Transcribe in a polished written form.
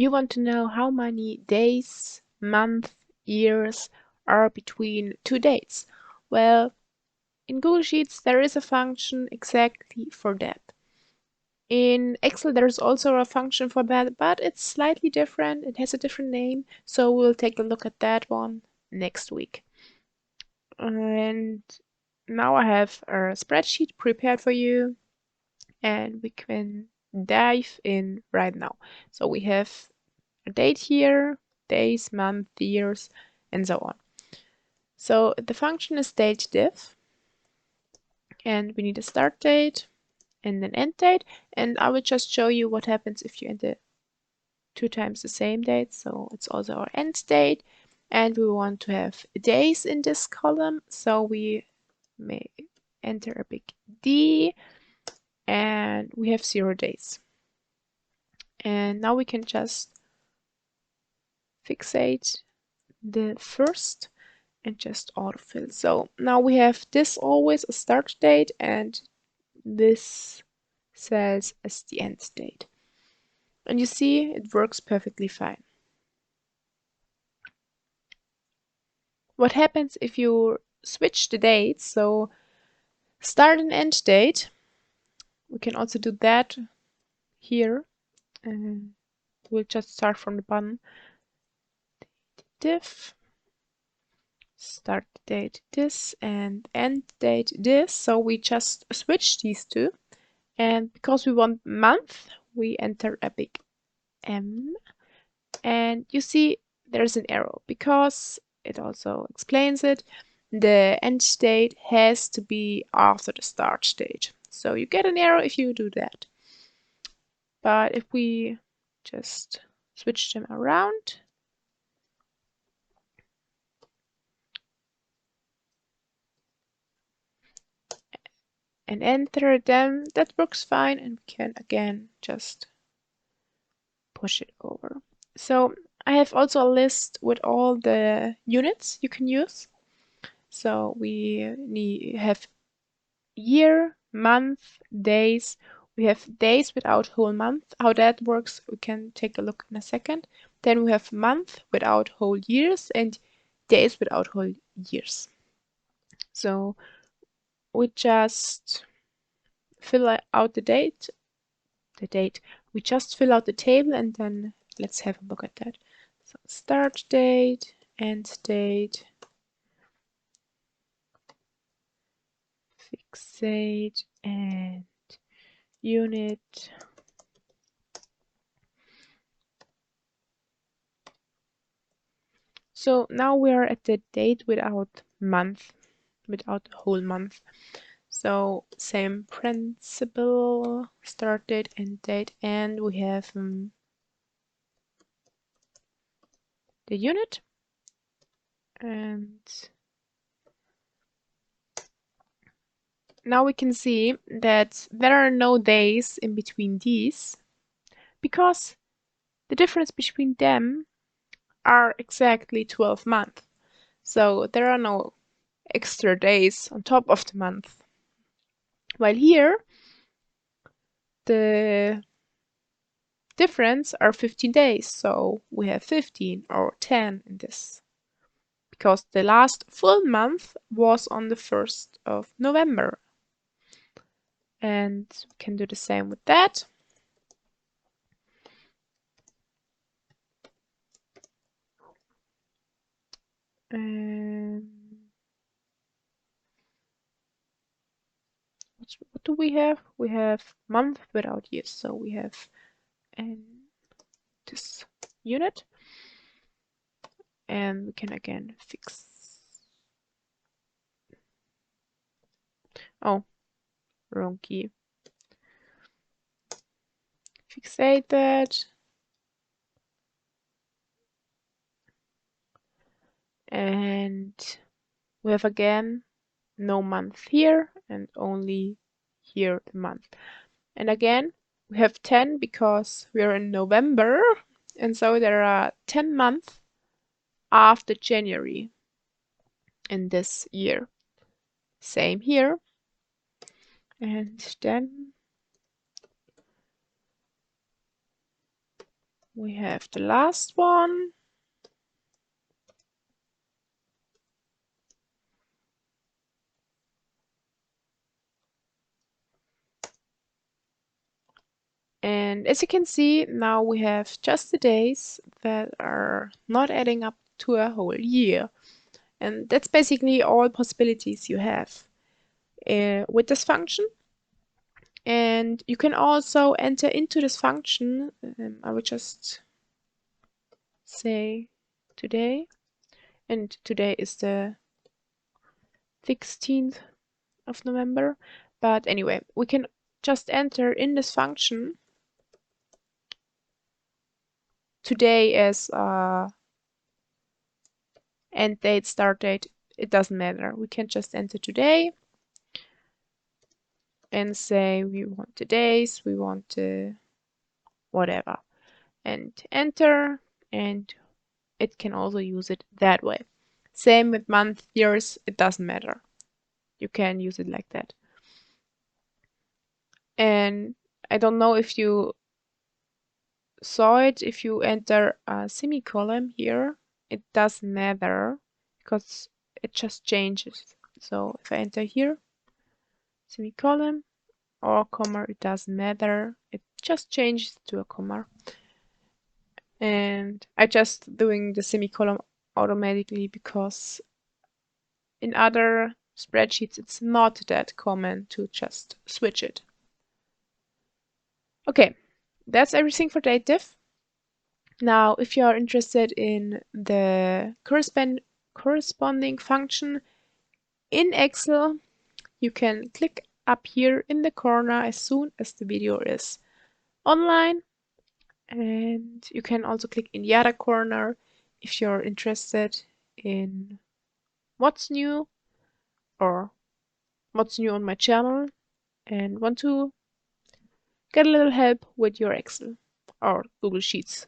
You want to know how many days, months, years are between two dates. Well, in Google Sheets there is a function exactly for that. In Excel there's also a function for that, but it's slightly different. It has a different name, so we'll take a look at that one next week. And now I have a spreadsheet prepared for you, and we can dive in right now. So we have a date here, days, month, years, and so on. So the function is DATEDIF, and we need a start date and an end date, and I will just show you what happens if you enter 2 times the same date. So it's also our end date, and we want to have days in this column, so we may enter a big D, and we have 0 days. And now we can just fixate the first and just autofill. So now we have this always a start date, and this cells as the end date. And you see it works perfectly fine. What happens if you switch the dates, so start and end date, we can also do that here. We'll just start from the bottom. Diff, start date this and end date this. So we just switch these two. And because we want month, we enter a big M. And you see there's an arrow because it also explains it. The end date has to be after the start date. So you get an arrow if you do that. But if we just switch them around, and enter them, that works fine, and we can again just push it over. So I have also a list with all the units you can use. So we have year, month, days. We have days without whole month. How that works, we can take a look in a second. Then we have month without whole years and days without whole years. So we just fill out the date. We just fill out the table, and then let's have a look at that. So start date, end date, fixate, and unit. So now we are at the date without month, without the whole month. So same principle, start date, end date, and we have the unit. And now we can see that there are no days in between these because the difference between them are exactly 12 months. So there are no extra days on top of the month. While here, the difference are 15 days. So we have 15 or 10 in this. Because the last full month was on the 1st of November. And we can do the same with that. And what do we have? We have month without years. So we have this unit. And we can again fix. Oh, wrong key. Fixate that. And we have again no month here and only here the month. And again, we have 10 because we are in November, and so there are 10 months after January in this year. Same here. And then we have the last one. And as you can see, now we have just the days that are not adding up to a whole year. And that's basically all possibilities you have with this function. And you can also enter into this function. I will just say today, and today is the 16th of November. But anyway, we can just enter in this function today as end date, start date. It doesn't matter. We can just enter today and say we want the days, we want whatever, and enter, and it can also use it that way. Same with month, years, it doesn't matter. You can use it like that. And I don't know if you saw it, if you enter a semicolon here, it doesn't matter because it just changes. So if I enter here, semicolon or comma, it doesn't matter. It just changes to a comma. And I just doing the semicolon automatically because in other spreadsheets it's not that common to just switch it. Okay, that's everything for DATEDIF. Now, if you are interested in the corresponding function in Excel, you can click up here in the corner as soon as the video is online. And you can also click in the other corner if you're interested in what's new or what's new on my channel and want to get a little help with your Excel or Google Sheets.